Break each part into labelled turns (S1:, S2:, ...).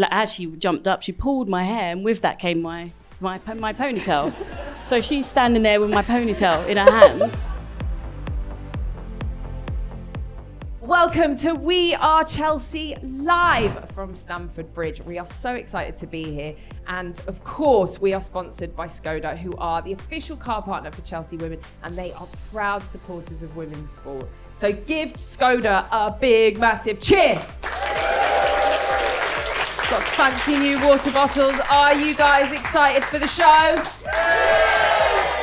S1: as she jumped up, she pulled my hair, and with that came my ponytail. So she's standing there with my ponytail in her hands.
S2: Welcome to We Are Chelsea live from Stamford Bridge. We are so excited to be here. And of course, we are sponsored by Skoda, who are the official car partner for Chelsea Women, and they are proud supporters of women's sport. So give Skoda a big, massive cheer. Got fancy new water bottles. Are you guys excited for the show?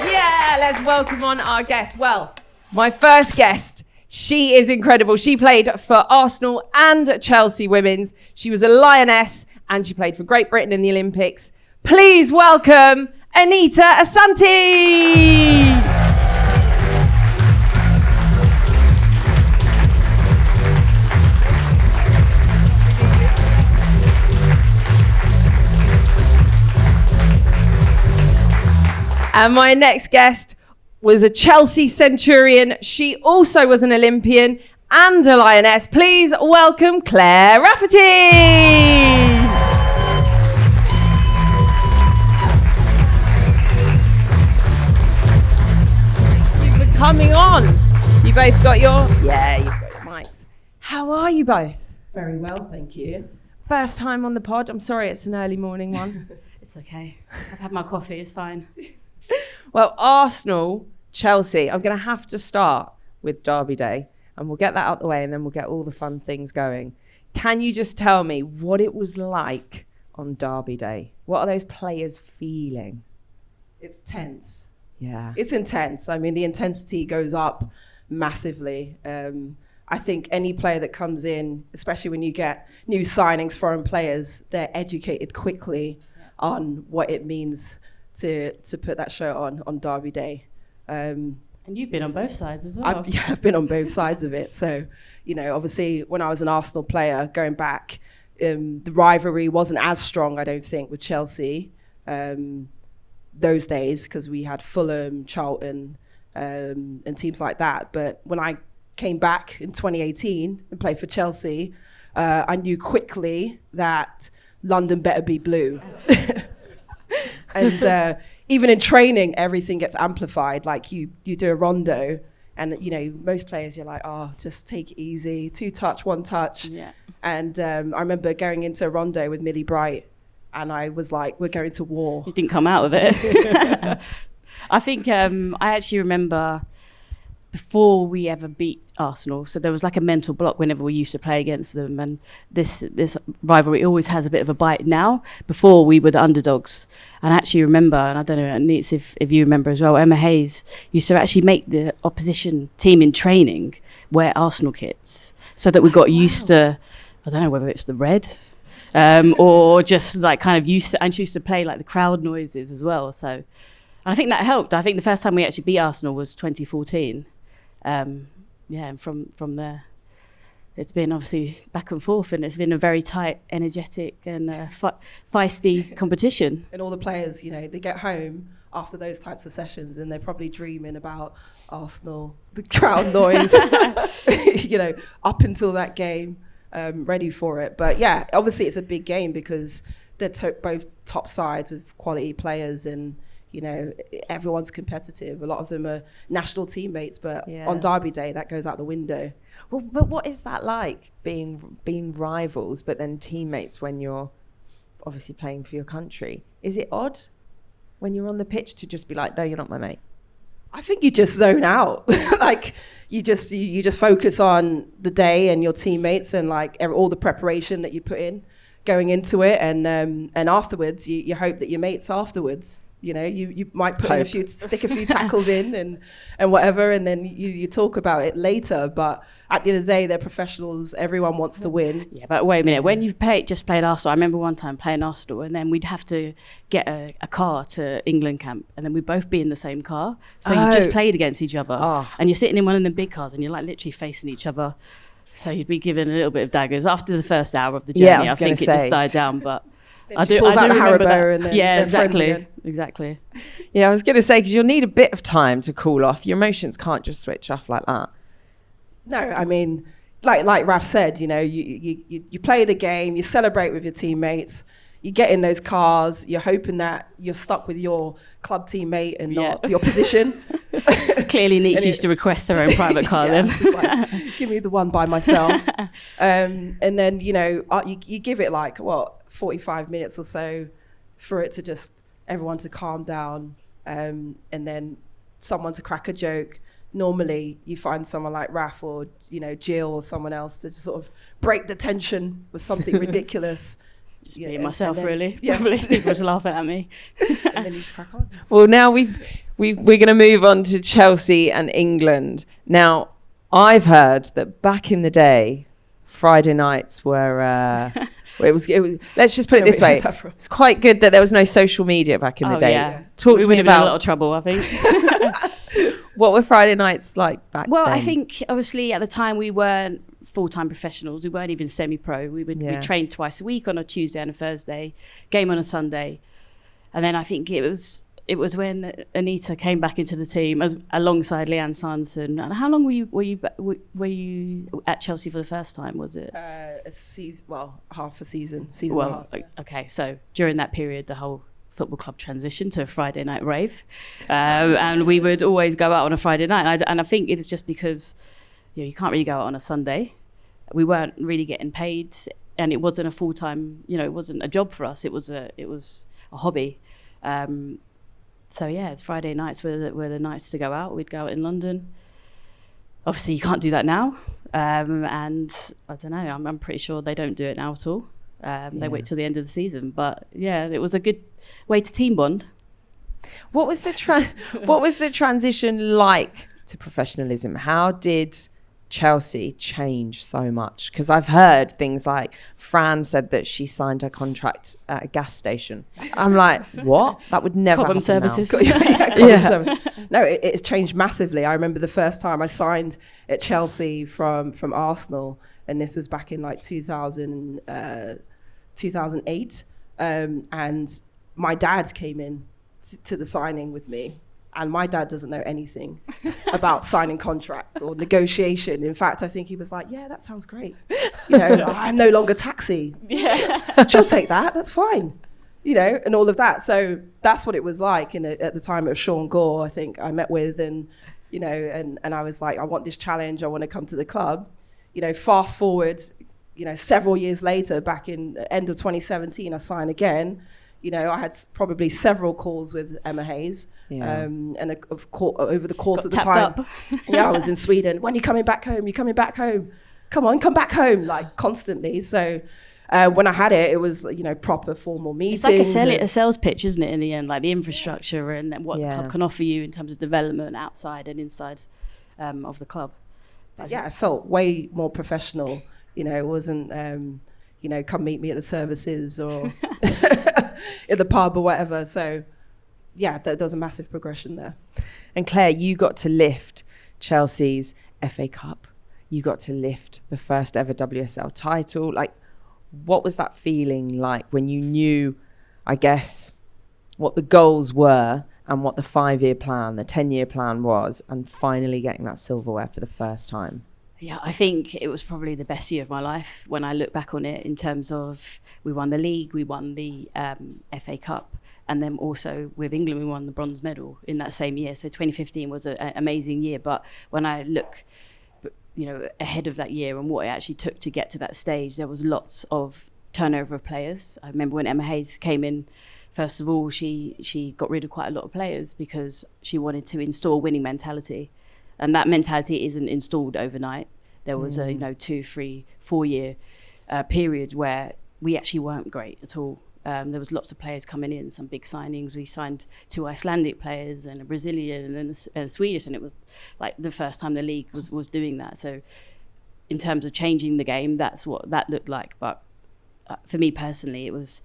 S2: Yeah, let's welcome on our guest. Well, my first guest. She is incredible. She played for Arsenal and Chelsea Women's. She was a Lioness and she played for Great Britain in the Olympics. Please welcome Anita Asante. And my next guest was a Chelsea Centurion. She also was an Olympian and a Lioness. Please welcome Claire Rafferty. You've been coming on. You both got your... Yeah, you've got your mics. How are you both?
S3: Very well, thank you.
S2: First time on the pod. I'm sorry it's an early morning one.
S1: It's okay. I've had my coffee, it's fine.
S2: Well, Arsenal... Chelsea, I'm going to have to start with Derby Day, and we'll get that out the way and then we'll get all the fun things going. Can you just tell me what it was like on Derby Day? What are those players feeling?
S3: It's tense.
S2: Yeah.
S3: It's intense. I mean, the intensity goes up massively. I think any player that comes in, especially when you get new signings, foreign players, they're educated quickly on what it means to put that show on Derby Day.
S1: And you've been on both sides as well.
S3: I've been on both sides of it. So, obviously when I was an Arsenal player going back, the rivalry wasn't as strong, I don't think, with Chelsea those days, because we had Fulham, Charlton, and teams like that. But when I came back in 2018 and played for Chelsea, I knew quickly that London better be blue. And even in training, everything gets amplified. Like you do a rondo, and most players, you're like, oh, just take it easy, 2 touch, 1 touch.
S1: Yeah.
S3: And I remember going into a rondo with Millie Bright, and I was like, we're going to war.
S1: You didn't come out of it. I think I actually remember before we ever beat Arsenal, so there was like a mental block whenever we used to play against them, and this rivalry always has a bit of a bite now. Before, we were the underdogs, and I actually remember, and I don't know, Neats, if you remember as well, Emma Hayes used to actually make the opposition team in training wear Arsenal kits, so that we got used to, I don't know whether it's the red or just like kind of used to, and she used to play like the crowd noises as well. So, and I think that helped. I think the first time we actually beat Arsenal was 2014. And from there, it's been obviously back and forth, and it's been a very tight, energetic and feisty competition.
S3: And all the players, they get home after those types of sessions and they're probably dreaming about Arsenal, the crowd noise, up until that game, ready for it. But yeah, obviously it's a big game because they're both top sides with quality players, and everyone's competitive. A lot of them are national teammates, but on Derby Day, that goes out the window.
S2: Well, but what is that like, being rivals, but then teammates when you're obviously playing for your country? Is it odd when you're on the pitch to just be like, no, you're not my mate?
S3: I think you just zone out. Like you just focus on the day and your teammates and like all the preparation that you put in going into it, and afterwards you hope that your mates afterwards. You might stick a few tackles in and whatever, and then you talk about it later. But at the end of the day, they're professionals. Everyone wants to win.
S1: Yeah, but wait a minute. When you've played Arsenal, I remember one time playing Arsenal, and then we'd have to get a car to England camp, and then we'd both be in the same car. So you just played against each other, and you're sitting in one of the big cars, and you're like literally facing each other. So you'd be given a little bit of daggers after the first hour of the journey.
S2: Yeah,
S1: I think it just died down, but.
S3: I do remember that. And then
S1: yeah, exactly.
S2: Yeah, I was going to say, because you'll need a bit of time to cool off. Your emotions can't just switch off like that.
S3: No, I mean, like Raf said, you know, you play the game, you celebrate with your teammates, you get in those cars, you're hoping that you're stuck with your club teammate and not the opposition.
S1: Clearly Neats used to request her own private car then.
S3: Just like, give me the one by myself. And then, you know, you give it like, 45 minutes or so for it to just, everyone to calm down, and then someone to crack a joke. Normally you find someone like Raf or, you know, Jill or someone else to sort of break the tension with something ridiculous.
S1: Just being myself, then, really.
S3: Yeah,
S1: probably people just laughing at me.
S3: And then you just crack on.
S2: Well, now we're going to move on to Chelsea and England. Now, I've heard that back in the day, Friday nights were. it was. Let's just put it this way: it's quite good that there was no social media back in the day.
S1: Yeah.
S2: Talk
S1: we
S2: to
S1: would
S2: me
S1: have been in
S2: about
S1: a lot of trouble, I think.
S2: what were Friday nights like back
S1: Well,
S2: then?
S1: I think obviously at the time we weren't full-time professionals. We weren't even semi-pro. We trained twice a week on a Tuesday and a Thursday, game on a Sunday, and then I think it was when Anita came back into the team alongside Leanne Sanson. And how long were you at Chelsea for the first time? Was it
S3: a season? Well, half a season.
S1: Well, and a half. Okay, so during that period, the whole football club transitioned to a Friday night rave, and we would always go out on a Friday night. And I think it was just because you can't really go out on a Sunday. We weren't really getting paid, and it wasn't a full-time. It wasn't a job for us. It was a hobby. So yeah, Friday nights were the nights to go out. We'd go out in London. Obviously, you can't do that now, and I don't know. I'm pretty sure they don't do it now at all. They wait till the end of the season. But yeah, it was a good way to team bond.
S2: What was the transition like to professionalism? How did Chelsea change so much? Because I've heard things like Fran said that she signed her contract at a gas station. I'm like, what? That would never happen
S1: services.
S2: Now.
S3: No, it's changed massively. I remember the first time I signed at Chelsea from Arsenal, and this was back in like 2008, and my dad came in to the signing with me. And my dad doesn't know anything about signing contracts or negotiation. In fact, I think he was like, yeah, that sounds great. I'm no longer taxi. Yeah. She'll take that. That's fine. And all of that. So that's what it was like at the time of Sean Gore, I think I met with, and I was like, I want this challenge. I want to come to the club. Fast forward, several years later, back in the end of 2017, I signed again. I had probably several calls with Emma Hayes. Yeah. And over the course of the time, I was in Sweden. When are you coming back home? You're coming back home. Come on, come back home, like constantly. So when I had it, it was proper formal meetings.
S1: It's like a sales pitch, isn't it? In the end, like the infrastructure and what the club can offer you in terms of development outside and inside of the club.
S3: I felt way more professional. It wasn't come meet me at the services or in the pub or whatever. So. Yeah, there was a massive progression there.
S2: And Claire, you got to lift Chelsea's FA Cup. You got to lift the first ever WSL title. Like, what was that feeling like when you knew, I guess, what the goals were and what the 5-year plan, the 10-year plan was, and finally getting that silverware for the first time?
S1: Yeah, I think it was probably the best year of my life when I look back on it, in terms of we won the league, we won the FA Cup. And then also with England, we won the bronze medal in that same year. So 2015 was an amazing year. But when I look, ahead of that year and what it actually took to get to that stage, there was lots of turnover of players. I remember when Emma Hayes came in, first of all, she got rid of quite a lot of players because she wanted to install winning mentality. And that mentality isn't installed overnight. There was a 2, 3, 4 year period where we actually weren't great at all. There was lots of players coming in, some big signings. We signed 2 Icelandic players and a Brazilian and a Swedish, and it was like the first time the league was doing that. So in terms of changing the game, that's what that looked like. But for me personally, it was,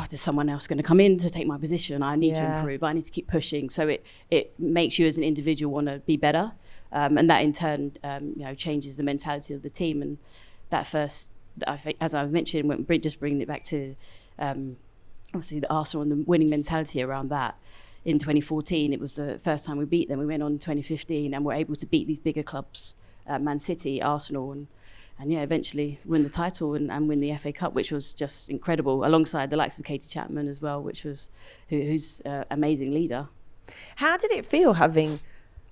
S1: there's someone else going to come in to take my position. I need to improve. I need to keep pushing. So it makes you as an individual want to be better. And that in turn, changes the mentality of the team. And that first, I think, as I mentioned, just bringing it back to obviously the Arsenal and the winning mentality around that. In 2014, it was the first time we beat them. We went on in 2015 and were able to beat these bigger clubs Man City, Arsenal, and yeah, eventually win the title and win the FA Cup, which was just incredible, alongside the likes of Katie Chapman as well, who's amazing leader.
S2: How did it feel having,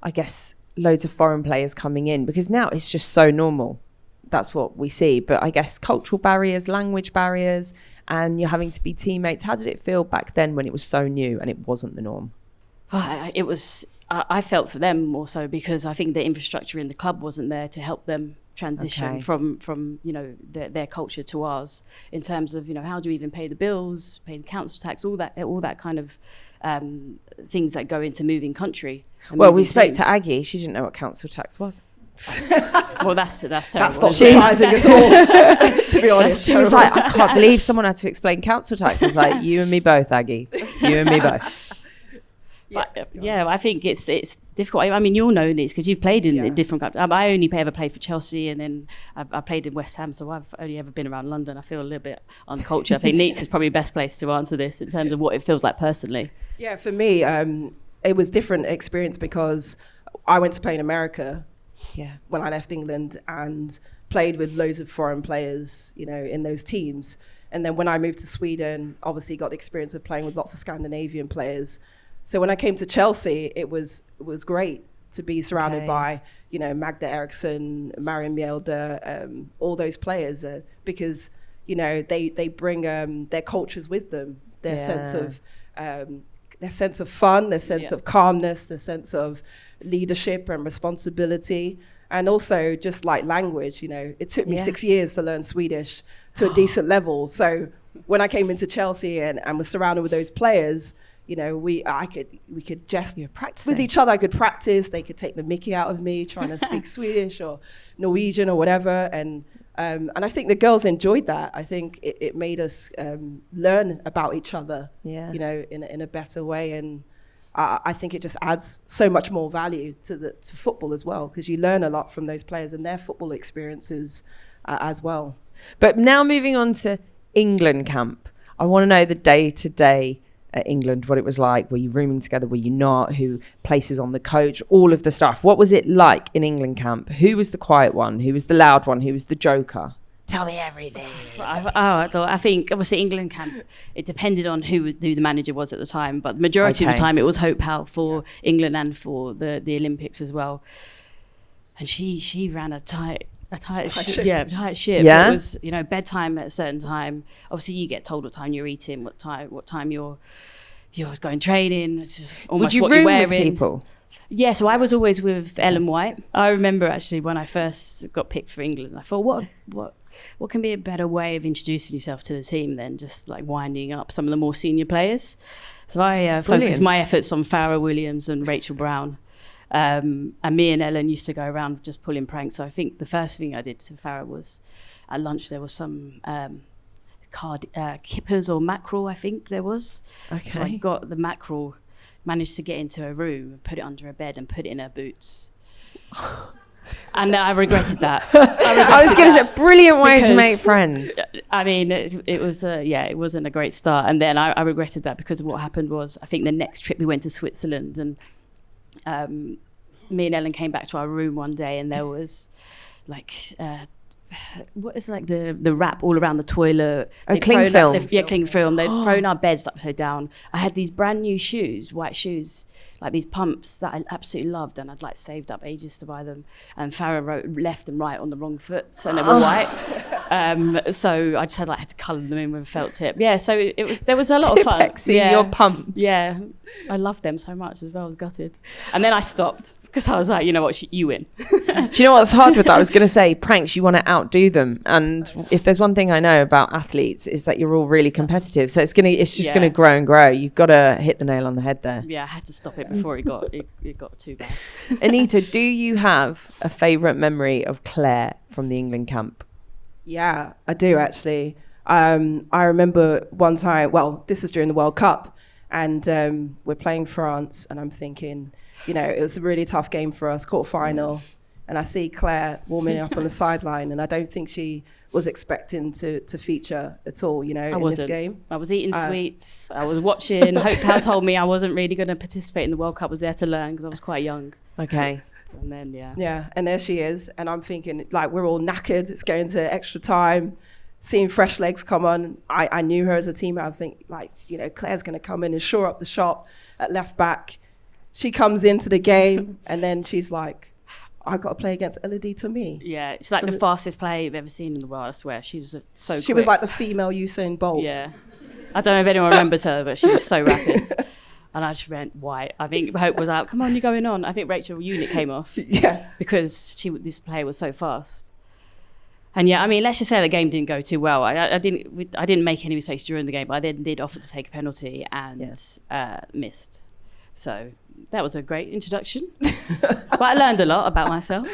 S2: I guess, loads of foreign players coming in? Because now it's just so normal. That's what we see. But I guess cultural barriers, language barriers, and you're having to be teammates. How did it feel back then when it was so new and it wasn't the norm?
S1: It was. I felt for them more so, because I think the infrastructure in the club wasn't there to help them transition from their culture to ours, in terms of how do you even pay the bills, pay the council tax, all that kind of things that go into moving country.
S2: Well, we spoke to Aggie. She didn't know what council tax was.
S1: Well, that's terrible.
S3: That's not surprising at all, to be honest.
S2: She was like, I can't believe someone had to explain council tax. I was like, you and me both, Aggie. You and me both.
S1: I think it's difficult. I mean, you'll know this because you've played in different countries. I only ever played for Chelsea, and then I played in West Ham, so I've only ever been around London. I feel a little bit uncultured. I think Neats is probably the best place to answer this in terms of what it feels like personally.
S3: Yeah, for me, it was different experience because I went to play in America when I left England and played with loads of foreign players, in those teams. And then when I moved to Sweden, obviously got the experience of playing with lots of Scandinavian players. So when I came to Chelsea, it was great to be surrounded by, Magda Eriksson, Marion Mjelde, all those players, because, they bring their cultures with them, their sense of fun, their sense of calmness, their sense of leadership and responsibility, and also just like language. It took me 6 years to learn Swedish to a decent level. So when I came into Chelsea and was surrounded with those players, we could jest with each other. I could practice. They could take the mickey out of me trying to speak Swedish or Norwegian or whatever. And I think the girls enjoyed that. I think it made us learn about each other, in a better way. And I think it just adds so much more value to football as well, because you learn a lot from those players and their football experiences as well.
S2: But now moving on to England camp, I want to know the day-to-day at England, what it was like. Were you rooming together? Were you not? Who places on the coach? All of the stuff. What was it like in England camp? Who was the quiet one? Who was the loud one? Who was the joker? Tell me everything.
S1: I think obviously England camp, it depended on who the manager was at the time, but the majority of the time it was Hope Howe for England and for the Olympics as well. And she ran a tight ship.
S2: Yeah.
S1: It was, bedtime at a certain time. Obviously, you get told what time you're eating, what time you're going training. It's just almost
S2: Would you
S1: what
S2: room
S1: you're wearing.
S2: with people?
S1: Yeah, so I was always with Ellen White. I remember actually when I first got picked for England, I thought, what can be a better way of introducing yourself to the team than just like winding up some of the more senior players? So I focused my efforts on Farrah Williams and Rachel Brown. And me and Ellen used to go around just pulling pranks. So I think the first thing I did to Farrah was at lunch there was some kippers or mackerel, I think there was. Okay. So I got the mackerel, managed to get into her room, put it under her bed and put it in her boots. And I regretted that.
S2: I was going to say, brilliant way to make friends.
S1: I mean, it wasn't a great start. And then I regretted that because what happened was, I think the next trip we went to Switzerland, and me and Ellen came back to our room one day, and there was like what is like the wrap all around the toilet.
S2: Cling film.
S1: Cling film. They'd thrown our beds upside down. I had these brand new shoes, white shoes, like these pumps that I absolutely loved, and I'd like saved up ages to buy them. And Farrah wrote left and right on the wrong foot, so they were white. So I just had to colour them in with a felt tip. Yeah, so there was a lot of fun.
S2: Your pumps.
S1: Yeah, I loved them so much as well. I was gutted, and then I stopped because I was like, you know what, you win.
S2: Do you know what's hard with that? I was going to say pranks. You want to outdo them, and if there's one thing I know about athletes is that you're all really competitive. So it's just going to grow and grow. You've got to hit the nail on the head there.
S1: Yeah, I had to stop it before it got too bad.
S2: Anita, do you have a favourite memory of Claire from the England camp?
S3: Yeah, I do actually. I remember one time, well, this was during the World Cup, and we're playing France, and I'm thinking, it was a really tough game for us, quarter-final, and I see Claire warming up on the sideline, and I don't think she was expecting to feature at all, in this game.
S1: I was eating sweets, I was watching. Hope Howe told me I wasn't really going to participate in the World Cup, I was there to learn because I was quite young.
S2: Okay.
S1: And then,
S3: Yeah, and there she is. And I'm thinking, like, we're all knackered. It's going to extra time. Seeing fresh legs come on. I knew her as a teammate. I think, like, you know, Claire's going to come in and shore up the shop at left back. She comes into the game, and then she's like, I've got to play against Elodie Tomi.
S1: Yeah, it's like the fastest player you've ever seen in the world, I swear. She was so quick.
S3: She was like the female Usain Bolt.
S1: Yeah. I don't know if anyone remembers her, but she was so rapid. And I just went white. I think Hope was out, come on, you're going on. I think Rachel Unit came off.
S3: Yeah.
S1: Because this player was so fast. And yeah, I mean, let's just say the game didn't go too well. I didn't make any mistakes during the game, but I then did offer to take a penalty and missed. So that was a great introduction. But I learned a lot about myself.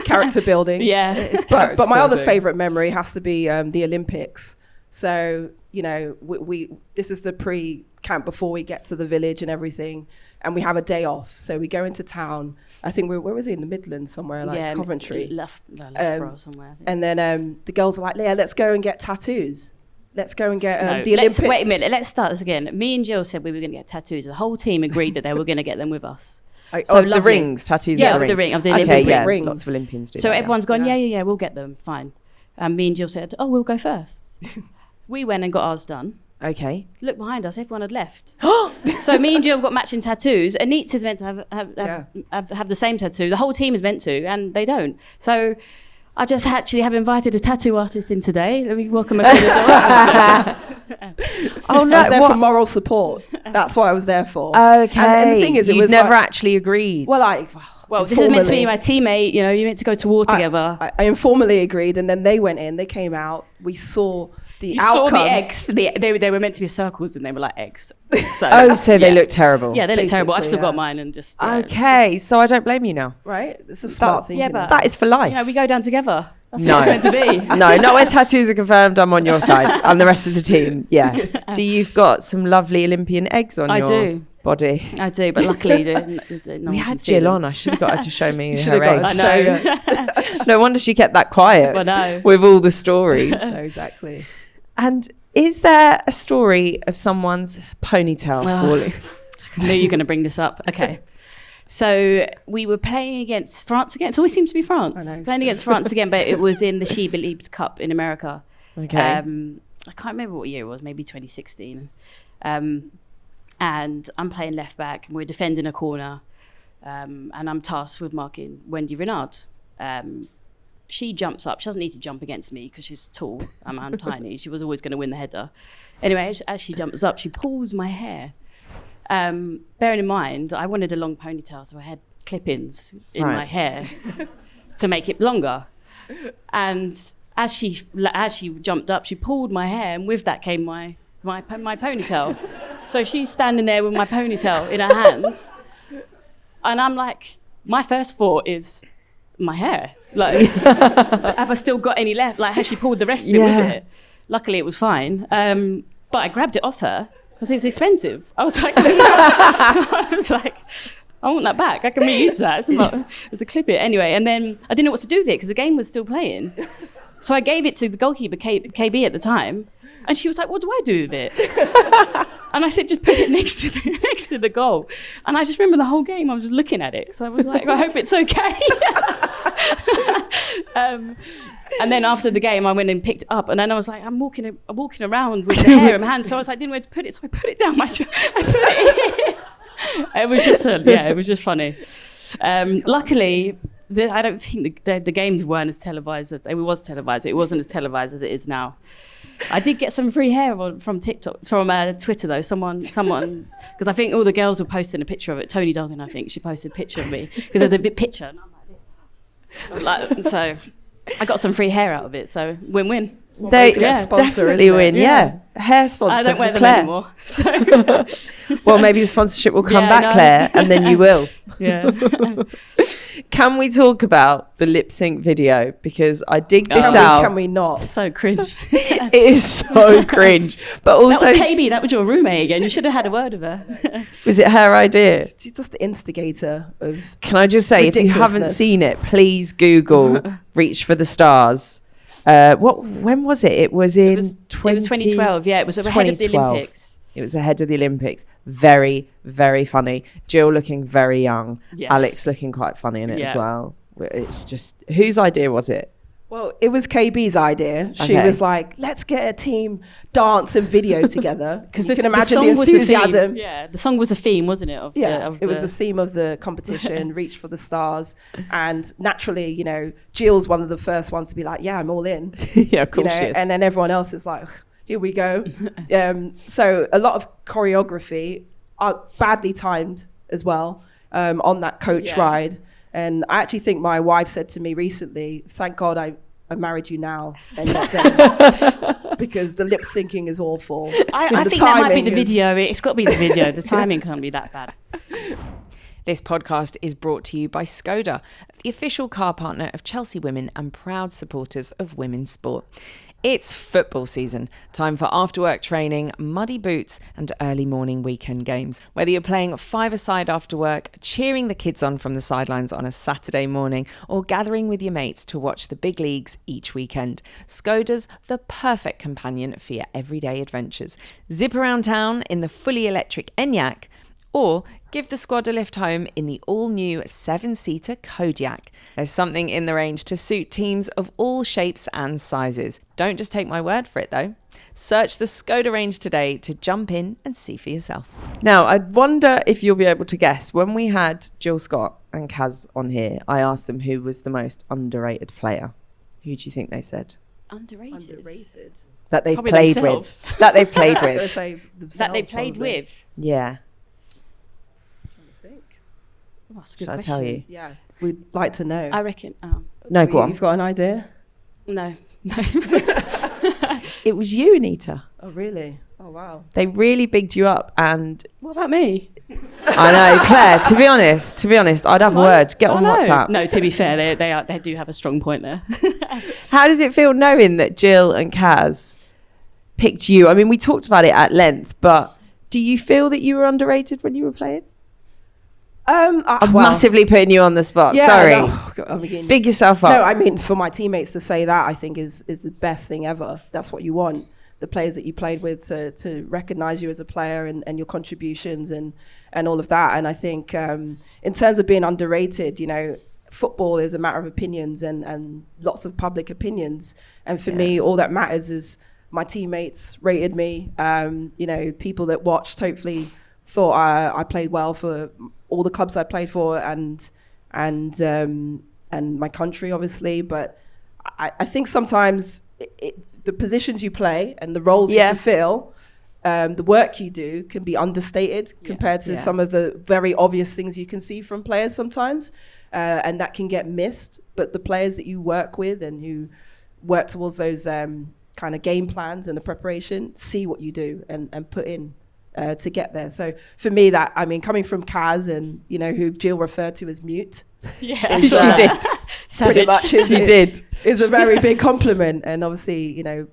S3: Character building.
S1: Yeah. It's
S3: but my other favourite memory has to be the Olympics. So, you know, we this is the pre-camp before we get to the village and everything. And we have a day off. So we go into town. I think where was it? In the Midlands somewhere, like Coventry.
S1: Loughborough somewhere, I think.
S3: And then the girls are like, Leah, let's go and get tattoos. Let's go and get the Olympics.
S1: Wait a minute, let's start this again. Me and Jill said we were going to get tattoos. The whole team agreed that they were going to get them with us.
S4: Of the rings, tattoos
S1: of
S4: the
S1: the
S4: rings.
S1: Of the
S4: okay,
S1: Olympic
S4: yes,
S1: rings.
S4: lots of Olympians do
S1: So
S4: that,
S1: everyone's gone, yeah, we'll get them, fine. And me and Jill said, we'll go first. We went and got ours done.
S4: Okay.
S1: Look behind us, everyone had left. So me and Jill got matching tattoos. Anita's meant to have the same tattoo. The whole team is meant to, and they don't. So I just actually have invited a tattoo artist in today. Let me welcome her to the door.
S3: Oh no! I was there for moral support. That's what I was there for.
S4: Okay.
S3: And the thing is, it
S4: You'd
S3: was
S4: never actually agreed.
S3: Well,
S1: this is meant to be my teammate. You know, you're meant to go to war together.
S3: I informally agreed, and then they went in. They came out. We saw the outcome.
S1: Saw the eggs. They were meant to be circles, and they were like eggs.
S4: So they look terrible.
S1: Yeah, they look terrible. I've still got mine, and just
S4: okay. So I don't blame you now.
S3: Right? It's a smart thing.
S1: Yeah, but
S4: that is for life.
S1: You know, we go down together. That's what it's meant to be.
S4: No, not when tattoos are confirmed. I'm on your side, and the rest of the team. Yeah. So you've got some lovely Olympian eggs on your body.
S1: I do, but luckily
S4: we had Jill on. I should have got her to show me her eggs.
S1: I know.
S4: No wonder she kept that quiet with all the stories.
S3: So exactly.
S4: And is there a story of someone's ponytail falling?
S1: I knew you were going to bring this up. Okay. So we were playing against France again. It always seemed to be France. Playing against France again, but it was in the She Believes Cup in America.
S4: Okay.
S1: I can't remember what year it was, maybe 2016. And I'm playing left back, and we're defending a corner, and I'm tasked with marking Wendy Renard. She jumps up. She doesn't need to jump against me because she's tall. I'm tiny. She was always going to win the header. Anyway, as she jumps up, she pulls my hair. Bearing in mind, I wanted a long ponytail, so I had clip-ins in my hair to make it longer. And as she jumped up, she pulled my hair, and with that came my ponytail. So she's standing there with my ponytail in her hands, and I'm like, my first thought is my hair. Like, have I still got any left? Like, has she pulled the rest of it with it? Luckily, it was fine. But I grabbed it off her because it was expensive. I was like, I want that back. I can reuse that. It was a clip it anyway. And then I didn't know what to do with it because the game was still playing. So I gave it to the goalkeeper, KB at the time, and she was like, "What do I do with it?" And I said, "Just put it next to the goal." And I just remember the whole game I was just looking at it. So I was like, "I hope it's okay." And then after the game, I went and picked it up, and then I was like, I'm walking around with the hair in my hand, so I was like, I didn't know where to put it, so I put it down I put it in. It was just it was just funny. Luckily, I don't think the games weren't as televised. It was televised, but it wasn't as televised as it is now. I did get some free hair from Twitter though. Someone, because I think all the girls were posting a picture of it. Tony Duggan, I think, she posted a picture of me because there's a big picture, and I'm like this. So I got some free hair out of it. So win-win.
S4: They definitely win. Yeah. Hair sponsor.
S1: I don't wear them
S4: Claire
S1: anymore. So.
S4: Well, maybe the sponsorship will come back, Claire, and then you will.
S1: Yeah.
S4: Can we talk about the lip sync video? Because I dig this out.
S3: Can we not?
S1: So cringe.
S4: It is so cringe. But also,
S1: that was KB. That was your roommate again. You should have had a word with her.
S4: Was it her idea?
S3: She's just the instigator of.
S4: Can I just say, if you haven't seen it, please Google "Reach for the Stars." When was it? It was 2012.
S1: Yeah, it was ahead of the Olympics.
S4: It was ahead of the Olympics. Very, very funny. Jill looking very young.
S1: Yes.
S4: Alex looking quite funny in it as well. It's just, whose idea was it?
S3: Well, it was KB's idea. She
S4: Okay.
S3: was like, let's get a team dance and video together. Because you can imagine
S1: song
S3: the
S1: was the
S3: enthusiasm.
S1: theme. The song was the theme, wasn't it?
S3: It was the theme of the competition, Reach for the Stars. And naturally, you know, Jill's one of the first ones to be like, yeah, I'm all in.
S4: Yeah, of course
S3: You know,
S4: she is.
S3: and then everyone else is like, here we go. So a lot of choreography, badly timed as well, on that coach ride. And I actually think my wife said to me recently, thank God I married you now and not then, because the lip syncing is awful.
S1: I think that might be the video. It's got to be the video. The timing can't be that bad.
S2: This podcast is brought to you by Skoda, the official car partner of Chelsea Women and proud supporters of women's sport. It's football season, time for after-work training, muddy boots and early morning weekend games. Whether you're playing five-a-side after work, cheering the kids on from the sidelines on a Saturday morning, or gathering with your mates to watch the big leagues each weekend, Skoda's the perfect companion for your everyday adventures. Zip around town in the fully electric Enyaq, or give the squad a lift home in the all-new 7-seater Kodiaq. There's something in the range to suit teams of all shapes and sizes. Don't just take my word for it, though. Search the Skoda range today to jump in and see for yourself.
S4: Now, I wonder if you'll be able to guess. When we had Jill Scott and Caz on here, I asked them who was the most underrated player. Who do you think they said?
S1: Underrated.
S4: That they've
S1: Probably
S4: played
S1: themselves.
S4: with. That they've played
S3: I was going to
S4: with.
S3: say
S1: That they played
S3: probably.
S1: with.
S4: Yeah.
S1: Oh, that's a good
S4: Shall I
S1: question.
S4: tell you?
S3: Yeah, we'd like to know.
S1: I reckon.
S4: No, go on.
S3: You've got an idea?
S1: No.
S4: It was you, Anita.
S3: Oh, really? Oh, wow.
S4: They really bigged you up, and
S1: What about me?
S4: I know, Claire. To be honest, I'd have a word. Get on WhatsApp.
S1: No, to be fair, they do have a strong point there.
S4: How does it feel knowing that Jill and Caz picked you? I mean, we talked about it at length, but do you feel that you were underrated when you were playing? I'm massively putting you on the spot.
S3: Yeah,
S4: Sorry.
S3: no, I mean,
S4: Big yourself up.
S3: No, I mean, for my teammates to say that, I think is the best thing ever. That's what you want. The players that you played with to recognise you as a player and your contributions and all of that. And I think in terms of being underrated, you know, football is a matter of opinions and lots of public opinions. And for me, all that matters is my teammates rated me. You know, people that watched hopefully thought I played well for all the clubs I played for and my country, obviously. But I think sometimes the positions you play and the roles you fulfill, the work you do can be understated compared to some of the very obvious things you can see from players sometimes, and that can get missed. But the players that you work with and who work towards those kind of game plans and the preparation see what you do and put in to get there. So for me, that, I mean, coming from Caz and, you know, who Jill referred to as mute.
S1: Yeah,
S3: is,
S4: she did.
S3: Pretty much
S4: She did.
S3: Is a very big compliment. And obviously, you know,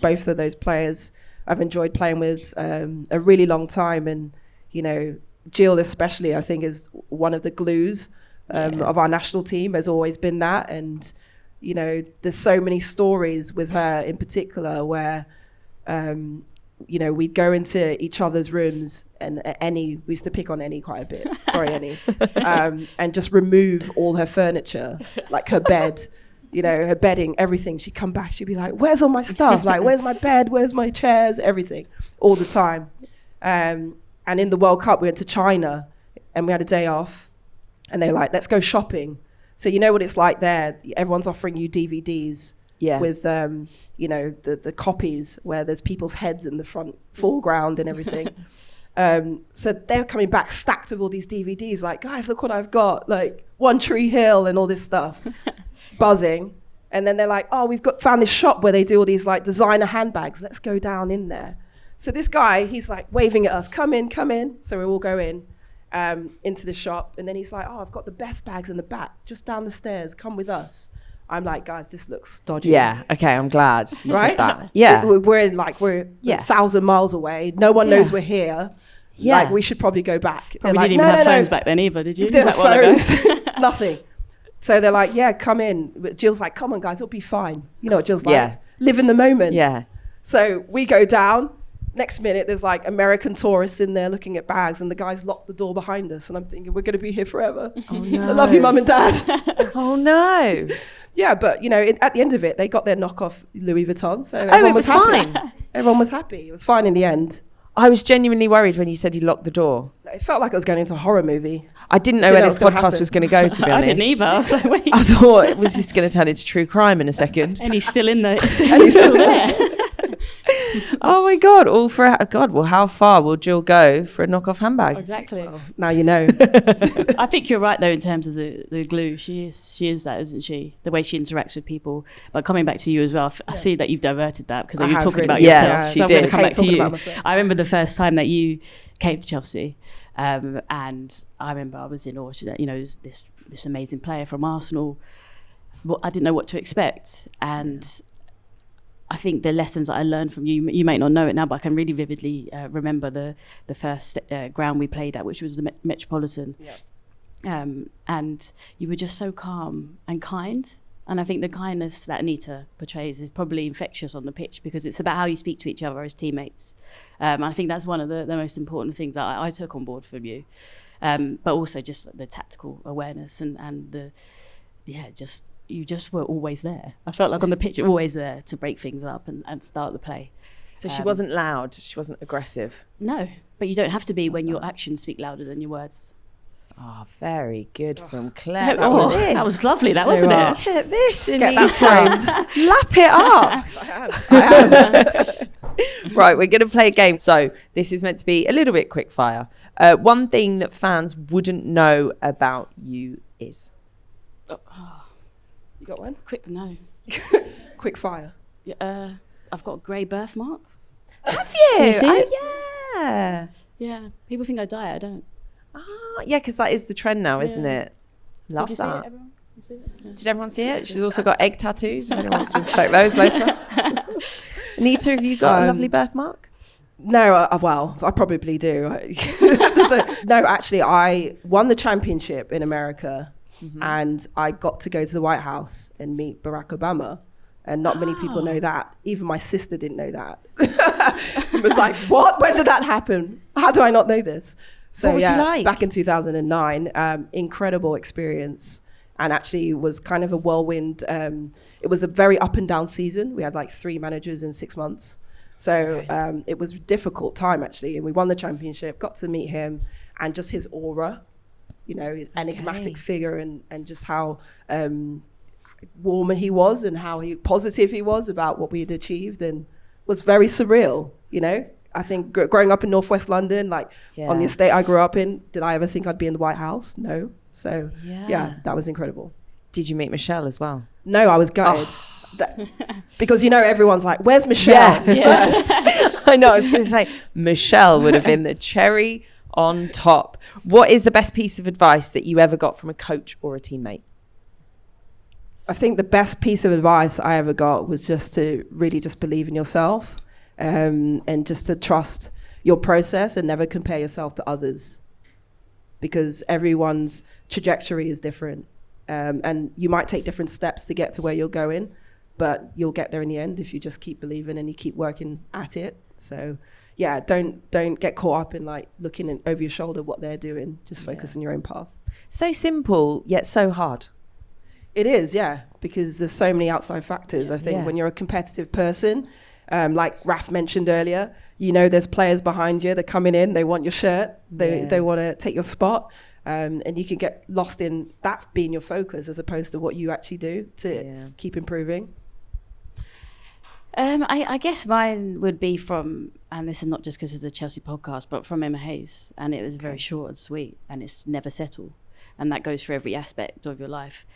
S3: both of those players I've enjoyed playing with a really long time. And, you know, Jill especially, I think, is one of the glues of our national team, has always been that. And, you know, there's so many stories with her in particular where, you know, we'd go into each other's rooms and we used to pick on Annie quite a bit. Sorry, Annie. And just remove all her furniture, like her bed, you know, her bedding, everything. She'd come back, she'd be like, where's all my stuff? Like, where's my bed? Where's my chairs? Everything, all the time. And in the World Cup, we went to China and we had a day off and they were like, let's go shopping. So you know what it's like there. Everyone's offering you DVDs. Yeah. With you know, the copies where there's people's heads in the front foreground and everything. So they're coming back stacked with all these DVDs, like, guys, look what I've got, like One Tree Hill and all this stuff, buzzing. And then they're like, oh, found this shop where they do all these like designer handbags. Let's go down in there. So this guy, he's like waving at us, come in. So we all go in into the shop, and then he's like, oh, I've got the best bags in the back, just down the stairs. Come with us. I'm like, guys, this looks dodgy.
S4: Yeah, okay, I'm glad you
S3: right?
S4: said that. Yeah.
S3: We're 1,000 miles away. No one knows we're here.
S4: Yeah.
S3: Like, we should probably go back.
S1: Probably
S3: like,
S1: didn't even have phones back then either, did you?
S3: Didn't have
S1: Was that
S3: phones.
S1: while ago?
S3: Nothing. So they're like, yeah, come in. But Jill's like, come on, guys, it'll be fine. You know what Jill's like?
S4: Yeah.
S3: Live in the moment.
S4: Yeah.
S3: So we go down. Next minute, there's like American tourists in there looking at bags, and the guys locked the door behind us. And I'm thinking, we're going to be here forever.
S4: Oh, no.
S3: I love you, mum and dad.
S4: Oh, no.
S3: Yeah, but you know, at the end of it, they got their knockoff Louis Vuitton, so
S4: it was
S3: happy.
S4: fine.
S3: Everyone was happy. It was fine in the end.
S4: I was genuinely worried when you said you locked the door.
S3: It felt like I was going into a horror movie.
S4: I didn't know where this podcast was going to go, to be
S1: I
S4: honest.
S1: didn't either. I was like, wait.
S4: I thought it was just going to turn into true crime in a second.
S1: And he's still in there.
S3: And he's still there.
S4: Oh my God! Well, how far will Jill go for a knockoff handbag?
S1: Exactly.
S3: Well, now you know.
S1: I think you're right though in terms of the glue. She is that, isn't she? The way she interacts with people. But coming back to you as well, I see that you've diverted that because
S3: I
S1: you were
S3: have
S1: talking
S3: really.
S1: about
S4: Yeah,
S1: yourself.
S4: she
S1: So I'm
S4: did.
S1: going to come
S3: I
S1: back
S3: hate
S1: to
S3: talking
S1: you.
S3: about myself.
S1: I remember the first time that you came to Chelsea, and I remember I was in awe that, you know, this amazing player from Arsenal. Well, I didn't know what to expect, and I think the lessons that I learned from you, you might not know it now, but I can really vividly remember the first ground we played at, which was the Metropolitan.
S3: Yeah.
S1: And you were just so calm and kind. And I think the kindness that Anita portrays is probably infectious on the pitch because it's about how you speak to each other as teammates. And I think that's one of the most important things that I took on board from you. But also just the tactical awareness and you just were always there. I felt like on the pitch, you're always there to break things up and start the play.
S4: So she wasn't loud. She wasn't aggressive.
S1: No, but you don't have to be when your actions speak louder than your words.
S4: Oh, very good from Claire.
S1: That was lovely, that wasn't it?
S4: Look at this,
S3: Get
S4: Anita.
S3: that
S4: Lap it up.
S3: I am.
S4: Right, we're going to play a game. So this is meant to be a little bit quick fire. One thing that fans wouldn't know about you is...
S3: You got one?
S1: No.
S3: Quick fire.
S1: I've got a grey birthmark.
S4: Have you?
S1: Can you see it?
S4: Yeah.
S1: Yeah, people think I die. I don't.
S4: Ah, yeah, because that is the trend now, isn't
S1: Yeah.
S4: it? Love
S1: Did you see
S4: that.
S1: it, everyone? You see it? Yeah.
S4: Did everyone see it? She's also got egg tattoos, if anyone wants to inspect those later. Anita, have you got a lovely birthmark?
S3: No, well, I probably do. No, actually, I won the championship in America, and I got to go to the White House and meet Barack Obama. And not many people know that. Even my sister didn't know that. It was like, what? When did that happen? How do I not know this? So
S4: what was he like?
S3: Back in 2009, incredible experience, and actually was kind of a whirlwind. It was a very up and down season. We had like 3 managers in 6 months. So it was a difficult time, actually. And we won the championship, got to meet him, and just his aura, you know, his enigmatic figure, and just how warm he was and how positive he was about what we had achieved, and was very surreal, you know. I think growing up in Northwest London, like on the estate I grew up in, did I ever think I'd be in the White House? No. So yeah, that was incredible.
S4: Did you meet Michelle as well?
S3: No, I was gutted. Because, you know, everyone's like, where's Michelle first?
S4: I know, I was going to say, Michelle would have been the cherry on top. What is the best piece of advice that you ever got from a coach or a teammate?
S3: I think the best piece of advice I ever got was just to really just believe in yourself, and just to trust your process and never compare yourself to others, because everyone's trajectory is different, and you might take different steps to get to where you're going, but you'll get there in the end if you just keep believing and you keep working at it. So yeah, don't get caught up in like looking over your shoulder what they're doing. Just focus on your own path.
S4: So simple, yet so hard.
S3: It is, yeah, because there's so many outside factors. I think when you're a competitive person, like Raf mentioned earlier, you know, there's players behind you, they're coming in, they want your shirt, they want to take your spot, and you can get lost in that being your focus as opposed to what you actually do to keep improving.
S1: I guess mine would be from, and this is not just because it's a Chelsea podcast, but from Emma Hayes, and it was very short and sweet, and it's never settle, and that goes for every aspect of your life.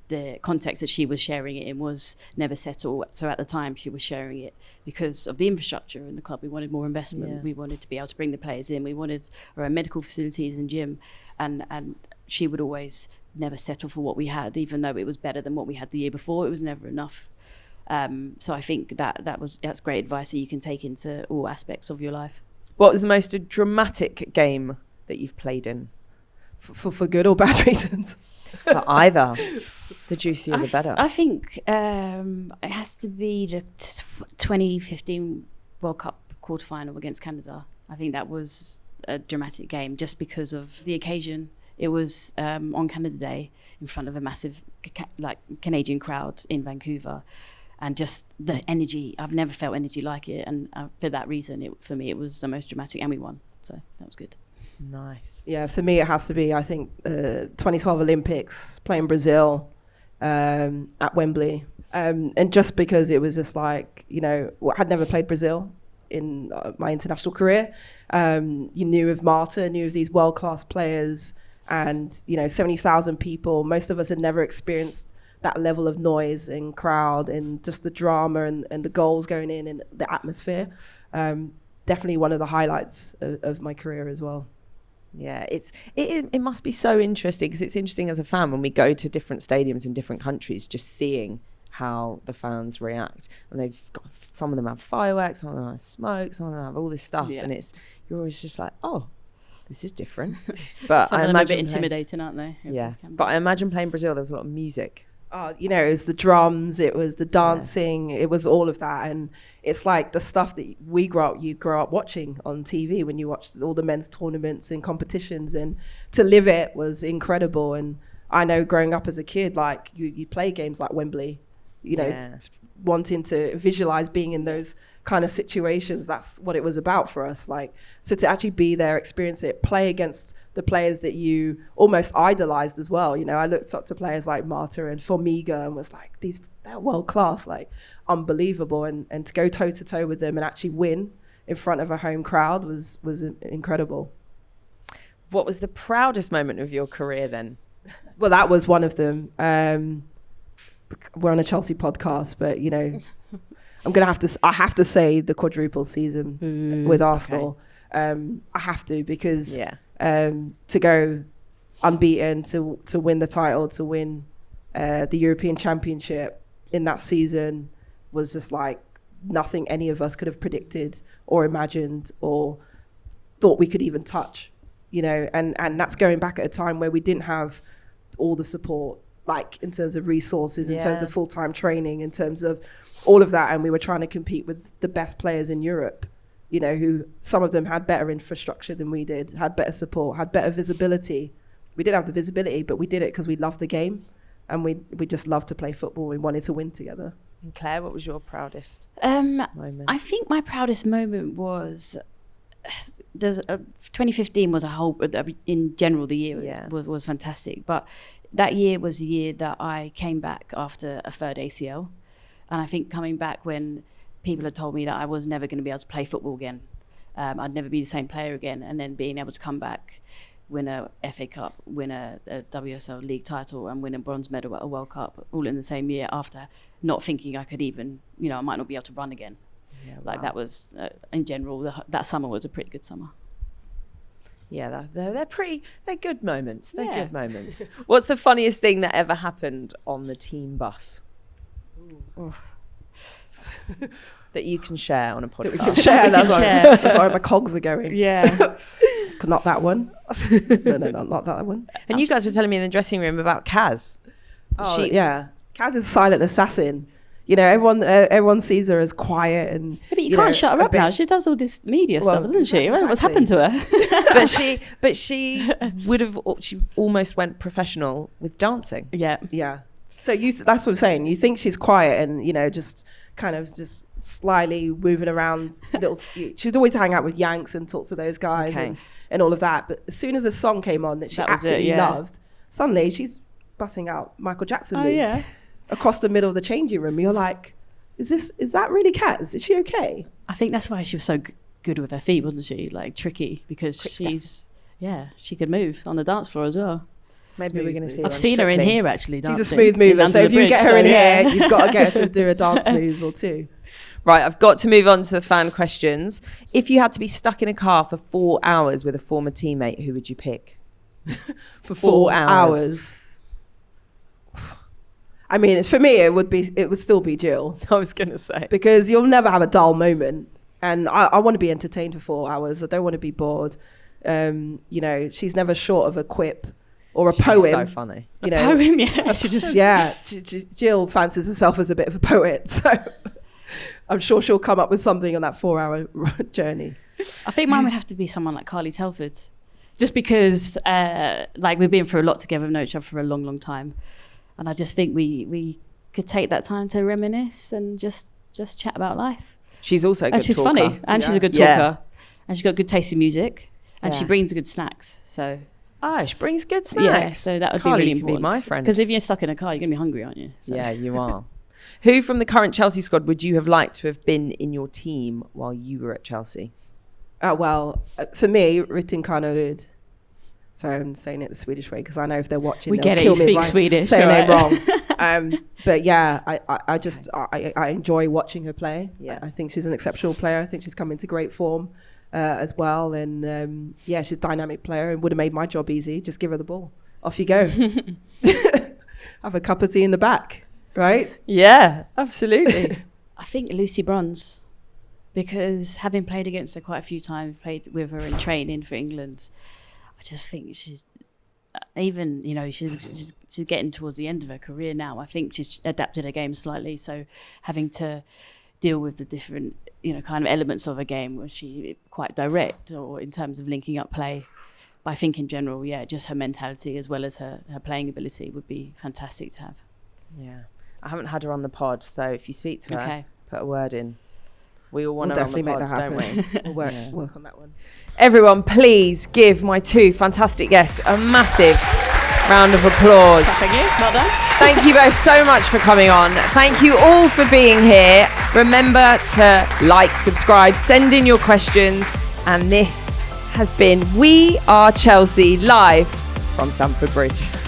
S1: The context that she was sharing it in was never settle. So at the time she was sharing it because of the infrastructure in the club. We wanted more investment. Yeah. We wanted to be able to bring the players in. We wanted our own medical facilities and gym. And she would always never settle for what we had, even though it was better than what we had the year before. It was never enough. So I think that's great advice that you can take into all aspects of your life.
S4: What was the most dramatic game that you've played in?
S3: For good or bad reasons?
S4: For either. The juicier the better.
S1: I think it has to be the 2015 World Cup quarterfinal against Canada. I think that was a dramatic game just because of the occasion. It was on Canada Day in front of a massive Canadian crowd in Vancouver, and just the energy. I've never felt energy like it, and for that reason, for me, it was the most dramatic, and we won. So that was good.
S4: Nice.
S3: Yeah, for me, it has to be, I think, 2012 Olympics, playing Brazil at Wembley. And just because it was just like, I had never played Brazil in my international career. You knew of Marta, knew of these world-class players, and 70,000 people. Most of us had never experienced that level of noise and crowd and just the drama and the goals going in and the atmosphere. Definitely one of the highlights of my career as well.
S4: Yeah, it must be so interesting, because it's interesting as a fan when we go to different stadiums in different countries, just seeing how the fans react. And some of them have fireworks, some of them have smoke, some of them have all this stuff, and you're always just like, oh, this is different. But
S1: Some
S4: I
S1: of them are a
S4: imagine
S1: bit intimidating, aren't they?
S4: Yeah, but I imagine playing Brazil, there was a lot of music.
S3: It was the drums, it was the dancing, it was all of that. And it's like the stuff that you grow up watching on TV when you watch all the men's tournaments and competitions, and to live it was incredible. And I know growing up as a kid, like you play games like Wembley, wanting to visualize being in those kind of situations. That's what it was about for us. Like, so to actually be there, experience it, play against the players that you almost idolized as well. I looked up to players like Marta and Formiga and was like, they're world class, like unbelievable. And to go toe to toe with them and actually win in front of a home crowd was incredible.
S4: What was the proudest moment of your career then?
S3: Well, that was one of them. We're on a Chelsea podcast, but I have to say the quadruple season with Arsenal. Okay. I have to, because to go unbeaten, to win the title, to win the European Championship in that season was just like nothing any of us could have predicted or imagined or thought we could even touch, and that's going back at a time where we didn't have all the support, like in terms of resources, in terms of full-time training, in terms of all of that. And we were trying to compete with the best players in Europe, who some of them had better infrastructure than we did, had better support, had better visibility. We didn't have the visibility, but we did it because we loved the game, and we just loved to play football. We wanted to win together.
S4: And Claire, what was your proudest
S1: moment? I think my proudest moment was 2015 was in general, the year was fantastic, but that year was the year that I came back after a third ACL. And I think coming back when people had told me that I was never going to be able to play football again, I'd never be the same player again, and then being able to come back, win a FA Cup, win a WSL League title, and win a bronze medal at a World Cup, all in the same year, after not thinking I could even, I might not be able to run again. Yeah, like that was, in general, that summer was a pretty good summer.
S4: Yeah, they're good moments. They're good moments. What's the funniest thing that ever happened on the team bus? That you can share on a podcast? That we can share.
S3: That's why my cogs are going.
S1: Yeah.
S3: Not that one. No, not that one.
S4: And you guys were telling me in the dressing room about Caz.
S3: Caz is a silent assassin. Everyone sees her as quiet and.
S1: Yeah, but you can't shut her up now. She does all this media stuff, doesn't she? Exactly. What's happened to her?
S4: but she she almost went professional with dancing.
S3: Yeah. So that's what I'm saying. You think she's quiet and just kind of just slyly moving around. She'd always hang out with Yanks and talk to those guys and all of that. But as soon as a song came on that she absolutely loved, suddenly she's busting out Michael Jackson moves. Across the middle of the changing room. You're like, is that really Caz? Is she okay?
S1: I think that's why she was so good with her feet, wasn't she? Like tricky, because she could move on the dance floor as well.
S4: Maybe we're going to see her.
S1: I've seen her in here actually dancing.
S3: She's a smooth mover, so if you get her in here, you've got to get her to do a dance move or two.
S4: Right, I've got to move on to the fan questions. If you had to be stuck in a car for 4 hours with a former teammate, who would you pick?
S3: For 4 hours. I mean, for me, it would still be Jill.
S4: I was going to say.
S3: Because you'll never have a dull moment. And I want to be entertained for 4 hours. I don't want to be bored. She's never short of a quip or a poem.
S4: She's so funny.
S1: A poem, yeah.
S3: Jill fancies herself as a bit of a poet. So I'm sure she'll come up with something on that 4-hour journey.
S1: I think mine would have to be someone like Carly Telford, just because like we've been through a lot together, we've known each other for a long, long time, and I just think we could take that time to reminisce and just chat about life.
S4: She's also a good
S1: and she's
S4: talker.
S1: funny, and she's a good talker, and she's got good taste in music, and she brings good snacks. So
S4: she brings good snacks.
S1: yeah, so that would
S4: Carly
S1: be really
S4: could
S1: important.
S4: be my friend.
S1: Because if you're stuck in a car, you're gonna be hungry, aren't you? So.
S4: Yeah, you are. Who from the current Chelsea squad would you have liked to have been in your team while you were at Chelsea?
S3: For me, Ritin Kanerud. Sorry, I'm saying it the Swedish way because I know if they're watching,
S1: We
S3: they'll
S1: get it.
S3: kill
S1: You
S3: me
S1: speak
S3: right
S1: Swedish,
S3: saying
S1: right?
S3: it wrong. But yeah, I enjoy watching her play.
S4: Yeah.
S3: I think she's an exceptional player. I think she's come into great form as well. And she's a dynamic player and would have made my job easy. Just give her the ball. Off you go. Have a cup of tea in the back, right?
S4: Yeah, absolutely.
S1: I think Lucy Bronze, because having played against her quite a few times, played with her in training for England, I just think she's even, she's getting towards the end of her career now. I think she's adapted her game slightly, so having to deal with the different kind of elements of her game, was she quite direct or in terms of linking up play? But I think in general, just her mentality as well as her playing ability would be fantastic to have.
S4: Yeah, I haven't had her on the pod, so if you speak to her, put a word in. We all want
S3: We'll
S4: her on the
S3: definitely
S4: pod, don't
S3: make that
S4: we?
S3: happen. We'll work on that one.
S4: Everyone, please give my two fantastic guests a massive round of applause.
S1: Thank you. Well done.
S4: Thank you both so much for coming on. Thank you all for being here. Remember to like, subscribe, send in your questions. And this has been We Are Chelsea live from Stamford Bridge.